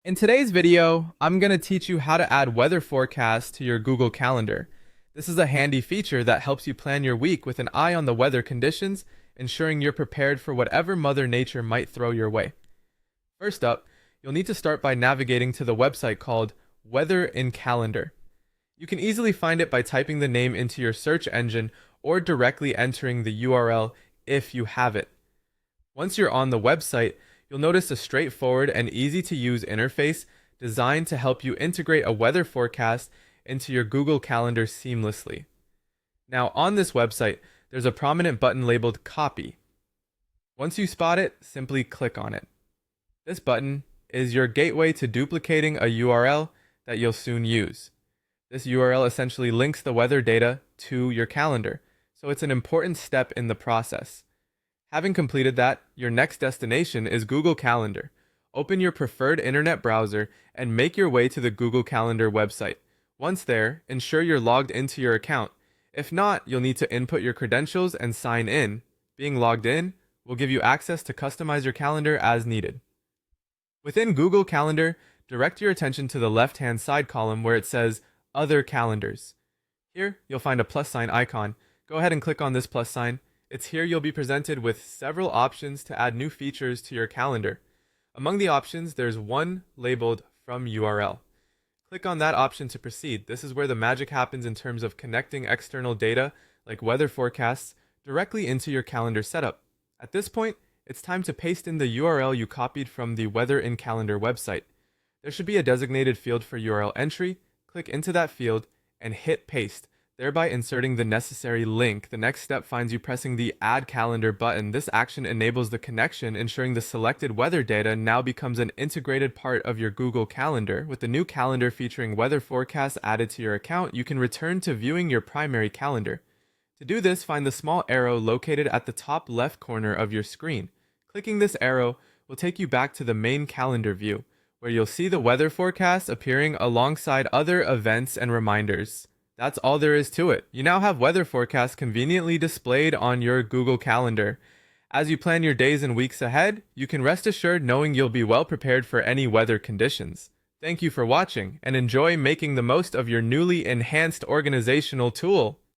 In today's video, I'm going to teach you how to add weather forecasts to your Google Calendar. This is a handy feature that helps you plan your week with an eye on the weather conditions, ensuring you're prepared for whatever Mother Nature might throw your way. First up, you'll need to start by navigating to the website called Weather in Calendar. You can easily find it by typing the name into your search engine or directly entering the URL if you have it. Once you're on the website, you'll notice a straightforward and easy to use interface designed to help you integrate a weather forecast into your Google Calendar seamlessly. Now, on this website, there's a prominent button labeled Copy. Once you spot it, simply click on it. This button is your gateway to duplicating a URL that you'll soon use. This URL essentially links the weather data to your calendar, so it's an important step in the process. Having completed that, your next destination is Google Calendar. Open your preferred internet browser and make your way to the Google Calendar website. Once there, ensure you're logged into your account. If not, you'll need to input your credentials and sign in. Being logged in will give you access to customize your calendar as needed. Within Google Calendar, direct your attention to the left-hand side column where it says Other Calendars. Here, you'll find a plus sign icon. Go ahead and click on this plus sign. It's here you'll be presented with several options to add new features to your calendar. Among the options, there's one labeled From URL. Click on that option to proceed. This is where the magic happens in terms of connecting external data, like weather forecasts, directly into your calendar setup. At this point, it's time to paste in the URL you copied from the Weather in Calendar website. There should be a designated field for URL entry. Click into that field and hit paste, thereby inserting the necessary link. The next step finds you pressing the Add Calendar button. This action enables the connection, ensuring the selected weather data now becomes an integrated part of your Google Calendar. With the new calendar featuring weather forecasts added to your account, you can return to viewing your primary calendar. To do this, find the small arrow located at the top left corner of your screen. Clicking this arrow will take you back to the main calendar view, where you'll see the weather forecast appearing alongside other events and reminders. That's all there is to it. You now have weather forecasts conveniently displayed on your Google Calendar. As you plan your days and weeks ahead, you can rest assured knowing you'll be well prepared for any weather conditions. Thank you for watching, and enjoy making the most of your newly enhanced organizational tool.